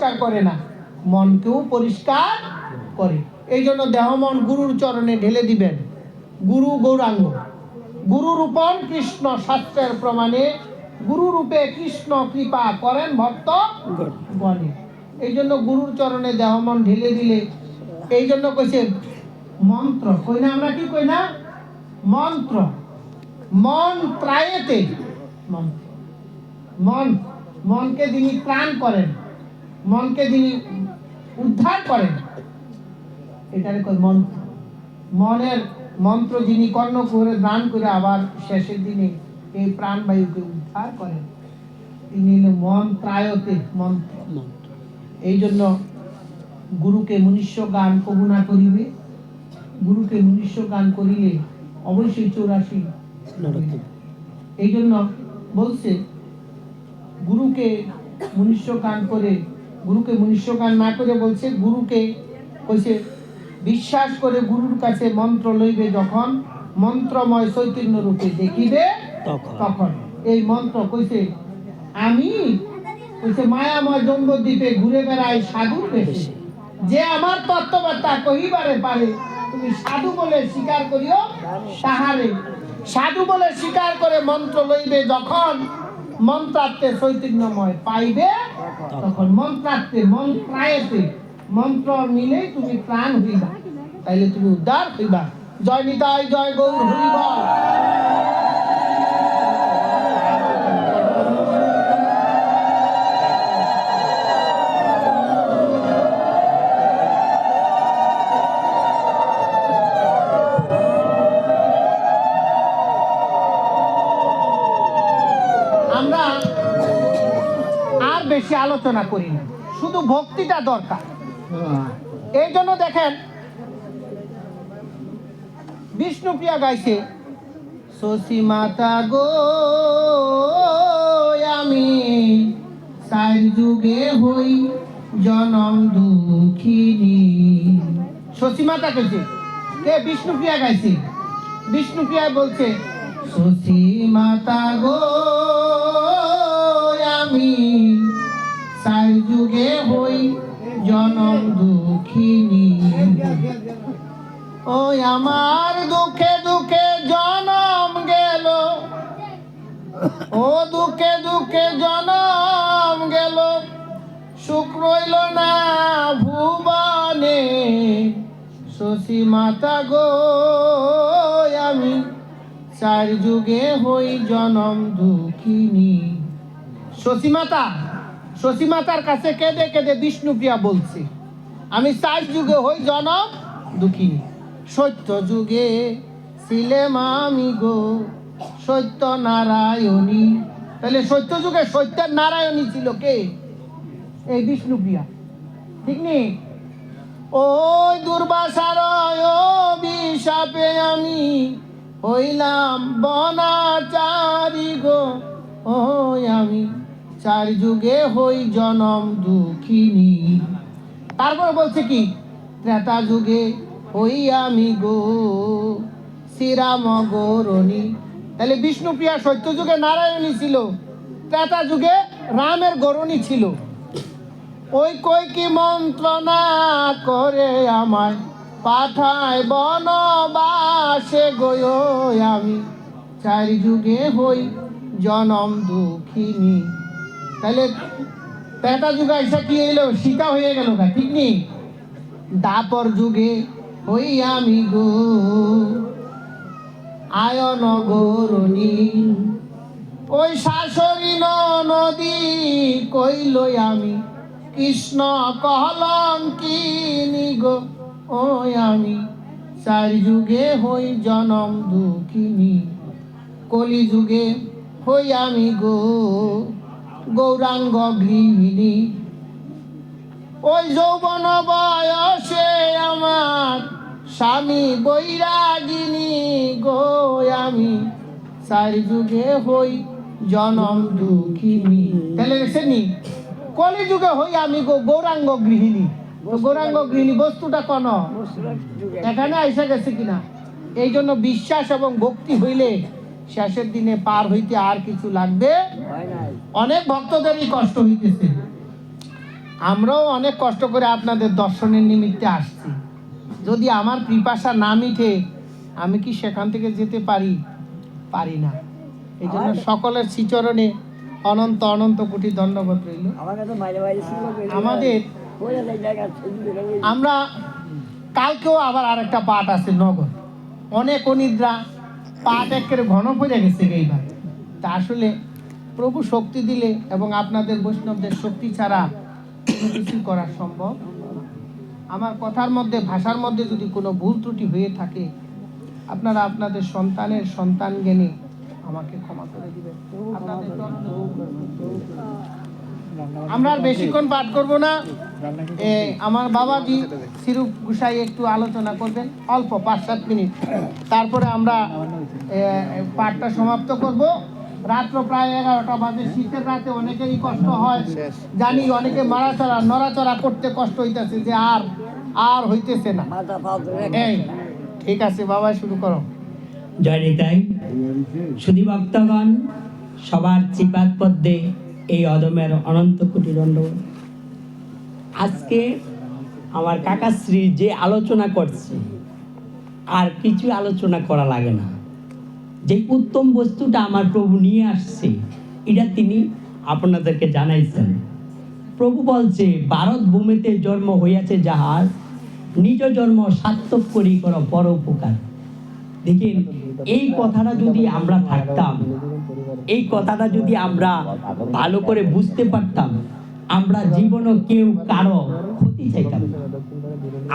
পরিষ্কার করে না, মনকেও পরিষ্কার করে। এই জন্য দেহ মন গুরুর চরণে ঢেলে দিবেন। গুরু গৌরাঙ্গ, গুরু রূপম কৃষ্ণ, শাস্ত্রের প্রমাণে গুরু রূপে কৃষ্ণ কৃপা করেন ভক্ত গণে। এই জন্য গুরুর চরণে দেহ মন ঢেলে দিলে, এই জন্য কইছে মন্ত্র, কই না আমরা, কি কই না, মন্ত্র, মন ত্রায়েতে, মন্ত্র, মন, মনকে যিনি ত্রাণ করেন, মনকে যিনি উদ্ধার করেন, এটারে কই মন্ত্র। মনের মন্ত্র যিনি কর্ণ করে দান করে আবার শেষের দিনে এই প্রাণবায়ুকে উদ্ধার করেন, তিনি হলো মন ত্রায়তে, মন্ত্র। এই জন্য গুরুকে মনুষ্য গান কবু না করিবে, গুরুকে মনুষ্য গান করিলে অবশ্যই 84। এই জন্য বলছে গুরুকে মনুষ্য গান করে, গুরুকে মনুষ্য গান না করে বলছে গুরুকে কইছে বিশ্বাস করে গুরুর কাছে মন্ত্র লইবে যখন, মন্ত্রময় চৈতন্য রূপে দেখিবে তখন। এই মন্ত্র কইছে আমি, কইছে মায়াময় জম্বদ্বীপে ঘুরে বেড়াই সাধুর বেশে, যে আমার তত্ত্ববার্তা কহিবারে পারে, তুমি সাধু বলে স্বীকার করিও তাহারে। সাধু বলে স্বীকার করে মন্ত্র লইবে যখন, মন্ত্রার্থে চৈতন্যময় পাইবে তখন। মন্ত্রার্থে, মন্ত্রায়েতে, মন্ত্র নিলেই তুমি প্রাণ হইবা, তাইলে তুমি উদ্ধার হইবা। জয় নিতাই, জয় গৌর হরি বল। আমরা আর বেশি আলোচনা করি না, শুধু ভক্তিটা দরকার। এই জন্য দেখেন বিষ্ণুপ্রিয়া গাইছে, শশী মাতা গো আমি চার যুগে হই জনম দুঃখিনী। শশী মাতা কইছে, কে? বিষ্ণুপ্রিয়া গাইছে। বিষ্ণুপ্রিয়া বলছে শশী মাতা গো আমি চার যুগে হই জনম দুঃখিনী। ওই আমার দুঃখে দুঃখে জনম গেল, ও দুঃখে দুঃখে জনম গেল, সুখ রইল না ভুবনে। শশী মাতা গো আমি চার যুগে হই জনম দুঃখিনী। শশী মাতা, শশী মাতার কাছে কেঁদে কেঁদে বিষ্ণুপ্রিয়া বলছে আমি চার যুগে হই জনম দুঃখিনী। সত্য যুগে ছিলেম আমি গো সত্য নারায়ণী। তাহলে সত্য যুগে সত্যের নারায়ণী ছিল কে? এই বিষ্ণুপ্রিয়া, ঠিক নেই? ওই দুর্বাসার অভিশাপে আমি হইলাম বনাচারী গো, ওই আমি চার যুগে হই জনম দুঃখিনী। তারপর বলছে কি, ত্রেতা যুগে হই আমি গো শ্রীরাম গৌরণী। তাহলে বিষ্ণুপ্রিয়া সত্য যুগে নারায়ণী ছিল, ত্রেতা যুগে রামের গৌরণী ছিল। ওই কই কি মন্ত্রণা করে আমায় পাঠায় বনবাসে গয়, আমি চার যুগে হই জনম দুঃখিনী। তাহলে ত্রেতা যুগে এসে কি হইলো? সীতা হয়ে গেল, ঠিক নেই? দাপর যুগে হই আমি গো আয়ন গৌরণী। ওই শাশুড়ি নদী কইল আমি কৃষ্ণ কলঙ্কিনী গো, ওই আমি চার যুগে হই জনম দুঃখিনী। কলি যুগে হই আমি গো গৌরাঙ্গ গৃহিণী। ওই যৌবন বয়সে আমার স্বামী বৈরাগিনী গো, আমি চার যুগে হই জনম দুঃখিনী। তাহলে দেখছেনি, কলি যুগে হই আমি গো গৌরাঙ্গ গৃহিণী। গৌরাঙ্গ গৃহিণী বস্তুটা কোন এখানে আইসা গেছে কিনা? এই জন্য বিশ্বাস এবং ভক্তি হইলে শেষের দিনে পার হইতে আর কিছু লাগবে। অনেক ভক্তদেরই কষ্ট হইতেছে। আমরাও অনেক কষ্ট করে আপনাদের দর্শনের নিমিত্তে আসছি। যদি আমার পিপাসা না মিটে আমি কি সেখান থেকে যেতে পারি না। এই জন্য সকলের শ্রীচরণে অনন্ত অনন্ত কোটি ধন্যবাদ রইল। আমাদের আমরা কালকেও আবার আরেকটা পাঠ আছে নগর, অনেক অনিদ্রা, পাঠ একেবারে ঘন পড়ে গেছে এইবার। তা আসলে প্রভু শক্তি দিলে এবং আপনাদের বৈষ্ণবদের শক্তি ছাড়া কোনো কিছু করা সম্ভব। আমার কথার মধ্যে, ভাষার মধ্যে যদি কোনো ভুল ত্রুটি হয়ে থাকে আপনারা আপনাদের সন্তানের সন্তান জ্ঞানে আমাকে ক্ষমা করে দিবেন। আমরা আর বেশিক্ষণ পাঠ করব না। আমার বাবাজি সিরুপ গুসাই একটু আলোচনা করবেন অল্প 5-7 মিনিট, তারপরে আমরা পাঠটা সমাপ্ত করব। রাত্র প্রায় 11টা বাজে। শীতের রাতে অনেকেরই কষ্ট হয় জানি, অনেকে নড়াচড়া করতে কষ্ট হইতেছে যে আর হইতেছে না। এই ঠিক আছে বাবা, শুরু করো। জয় নিতাই। সুধী ভক্তগণ, সবার চিপাত পদ্মে এই অদমের অনন্ত কোটি দণ্ডবত। আজকে আমার কাকাশ্রী যে আলোচনা করছে আর কিছু আলোচনা করা লাগে না। যে উত্তম বস্তুটা আমার প্রভু নিয়ে আসছে এটা তিনি আপনাদেরকে জানাইছেন। প্রভু বলছে, ভারত ভূমিতে জন্ম হইয়াছে যাহার, নিজ জন্ম সার্থক করি কর পর উপকার। দেখেন, এই কথাটা যদি আমরা থাকতাম, এই কথাটা যদি আমরা ভালো করে বুঝতে পারতাম, আমরা জীবনে কেউ কারো ক্ষতি চাইতাম না।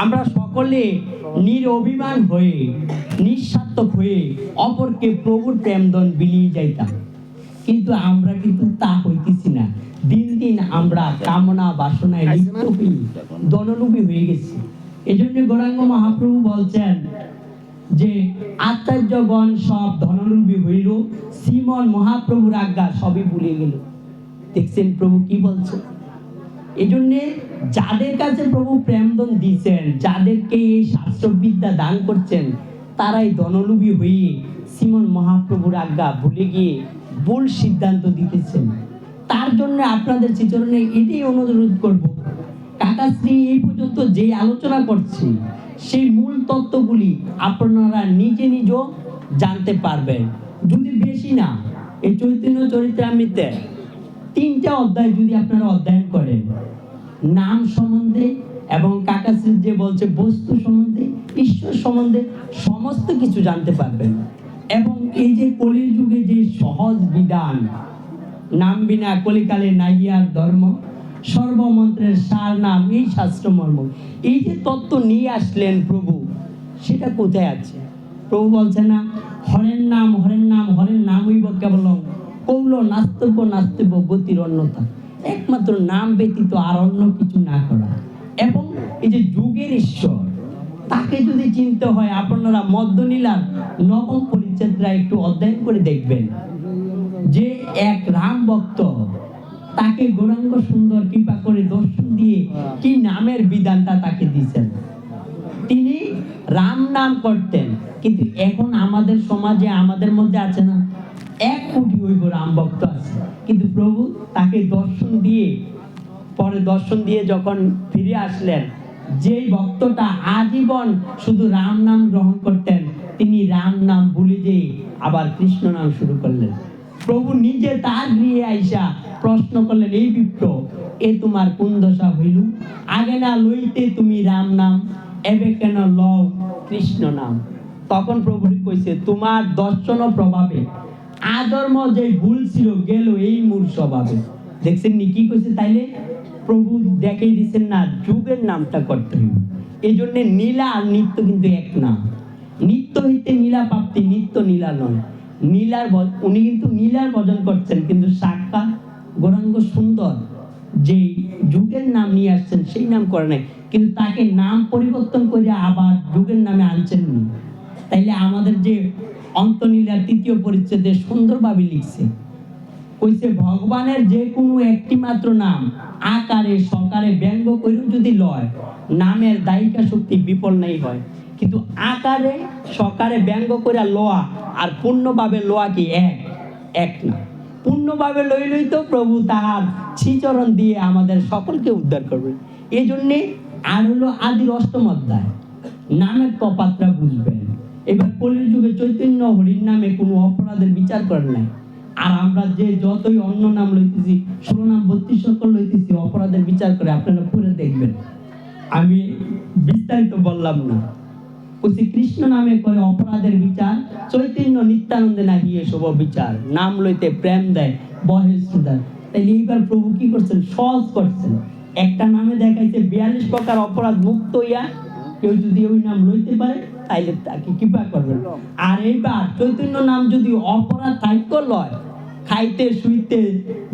আমরা সকলে নিরভিমান হয়ে, নিঃস্বার্থক হয়ে অপরকে প্রভুর প্রেমদন বিলিয়ে যাইতাম। কিন্তু আমরা কিন্তু তা হইতেছি না। দিন দিন আমরা কামনা বাসনায় লিপ্ত হই, দনলোভী হয়ে গেছি। এই জন্য গৌরাঙ্গ মহাপ্রভু বলছেন যে আচার্যগণ সব ধনলোভী হইল, শ্রীমন মহাপ্রভুর আজ্ঞা সবই ভুলে গেল। দেখছেন প্রভু কি বলছে? এই জন্যে যাদের কাছে প্রভু প্রেমদন দিয়েছেন, যাদেরকে এই শাস্ত্রবিদ্যা দান করছেন, তারাই ধনলোভী হয়ে শ্রীমন মহাপ্রভুর আজ্ঞা ভুলে গিয়ে ভুল সিদ্ধান্ত দিতেছেন। তার জন্য আপনাদের শ্রীচরণে এটাই অনুরোধ করব, কাকাশ্রী এই পর্যন্ত যে আলোচনা করছে সেই মূল তত্ত্বগুলি আপনারা নিজে জানতে পারবেন। যদি বেশি না, এই চৈতন্য চরিতামৃতে 3টা অধ্যায় যদি আপনারা অধ্যয়ন করেন, নাম সম্বন্ধে এবং কাকাশ্রী যে বলছে বস্তু সম্বন্ধে, ঈশ্বর সম্বন্ধে সমস্ত কিছু জানতে পারবেন। এবং এই যে কলির যুগে যে সহজ বিধান, নাম বিনা কলিকালে নাইয়ার ধর্ম, সর্বমন্ত্রের সার নাম এই শাস্ত্র মর্ম, এই যে তত্ত্ব নিয়ে আসলেন প্রভু, সেটা কোথায় আছে? প্রভু বলছে না, হরের নাম হরের নাম হরের নাম হইব কেবল কৌল নাস্তব্য নাস্তব্য গতির অন্যতা, একমাত্র নাম ব্যতীত আর অন্য কিছু না করা। এবং এই যে যুগের ঈশ্বর, তাকে যদি চিনতে হয়, আপনারা মধ্যনীলার 9ম পরিচ্ছেদটা একটু অধ্যয়ন করে দেখবেন যে এক রাম ভক্ত, তাকে গৌরাঙ্গ সুন্দর কৃপা করে দর্শন দিয়ে কি নামের বিধানটা তাকে দিয়েছেন। তিনি রাম নাম করতেন, কিন্তু এখন আমাদের সমাজে আমাদের মধ্যে আছে না, 1 কোটি হইব রাম ভক্ত আছে, কিন্তু প্রভু তাকে দর্শন দিয়ে যখন ফিরে আসলেন, যে ভক্তটা আজীবন শুধু রাম নাম গ্রহণ করতেন, তিনি রাম নাম ভুলে যেয়ে আবার কৃষ্ণ নাম শুরু করলেন। প্রভু নিজে তার গৃহে আইসা প্রশ্ন করলেন, এই বিপ্র, এ তোমার কোন দশা হইল? আগে না লইতে তুমি রাম নাম, এবে কেন লও কৃষ্ণ নাম? তখন প্রভু কইছে, তোমার দর্শন প্রভাবে আধর্ম যে ভুল ছিল গেল এই মূল স্বভাবে। দেখছেন নি কি কইছে? তাইলে প্রভু দেখাই দিচ্ছেন না, যুগের নামটা করতে হবে। এই জন্য নীলা আর নিত্য কিন্তু এক না। নিত্য হইতে নীলা প্রাপ্তি, নিত্য নীলা নয়। উনি কিন্তু নীলার ভজন করছেন, কিন্তু সাক্ষাৎ গৌরাঙ্গ সুন্দর যে যুগের নাম নিয়ে আসছেন সেই নাম করে নাই, কিন্তু তাকে নাম পরিবর্তন করে আবার যুগের নামে আনছেন না। তাইলে আমাদের যে অন্তনীলার 3য় পরিচ্ছেদে সুন্দরভাবে লিখছে, কইছে ভগবানের যে কোনো একটি মাত্র নাম আকারে সকারে ব্যঙ্গ করেও যদি লয়, নামের দায়িকা শক্তি বিফল নাই হয়। কিন্তু আকারে সকারে ব্যঙ্গ করে লওয়া আর পূর্ণভাবে লওয়া কি এক না। পূর্ণভাবে লইলেই তো প্রভু তাহার শ্রীচরণ দিয়ে আমাদের সকলকে উদ্ধার করবে। এই জন্যে আর হলো আদির অষ্টম অধ্যায়, নামের তফাৎটা বুঝবেন। এবার কলির যুগে চৈতন্য হরির নামে কোনো অপরাধের বিচার করেন নাই। আর আমরা যে যতই অন্য নাম লইতেছি, 16 নাম 32 সকল লইতেছি, অপরাধের বিচার করে, আপনারা পড়ে দেখবেন। আমি বিস্তারিত বললাম না। বলছি কৃষ্ণ নামে করে অপরাধের বিচার, চৈতন্য নিত্যানন্দে নাহি এসব বিচার, নাম লইতে প্রেম দেয় বহে সুদার। তাইলে এইবার প্রভু কি করছেন? সহজ করছেন। একটা নামে দেখাইছে 42 প্রকার অপরাধ মুক্ত হইয়া কেউ যদি ওই নাম লইতে পারে তাইলে তাকে কৃপা করবেন। আর এইবার চৈতন্য নাম যদি অপরাধ থাইক লয়, খাইতে শুইতে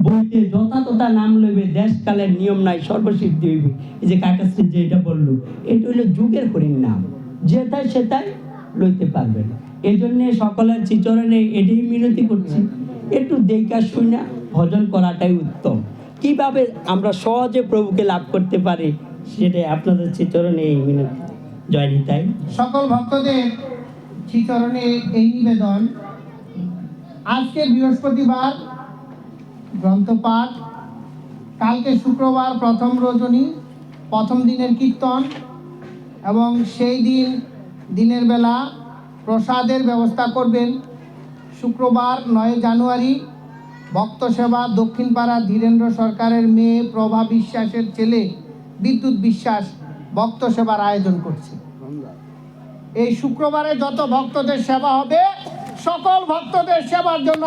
বইতে যথা তথা নাম লইবে, দেশকালের নিয়ম নাই, সর্বসিদ্ধি হইবে। এই যে কাকাশ্রী যে এটা বললো, এটা হইলো যুগের হরির নাম, যেটাই সেটাই লইতে পারবেন। এই জন্যে সকলের শ্রীচরণে এটাই মিনতি করছি, একটু দেখা শুনা ভজন করাটাই উত্তম। কিভাবে আমরা সহজে প্রভুকে লাভ করতে পারি সেটাই আপনাদের শ্রীচরণে এই মিনতি। জয় নিতাই। সকল ভক্তদের শ্রীচরণে এই নিবেদন, আজকে বৃহস্পতিবার গ্রন্থপাঠ, কালকে শুক্রবার প্রথম রজনী, প্রথম দিনের কীর্তন, এবং সেই দিনের বেলা প্রসাদের ব্যবস্থা করবেন। শুক্রবার 9 জানুয়ারি ভক্ত সেবা দক্ষিণপাড়া ধীরেন্দ্র সরকারের মেয়ে প্রভা বিশ্বাসের ছেলে বিদ্যুৎ বিশ্বাস ভক্ত সেবার আয়োজন করছে। এই শুক্রবারে যত ভক্তদের সেবা হবে, সকল ভক্তদের সেবার জন্য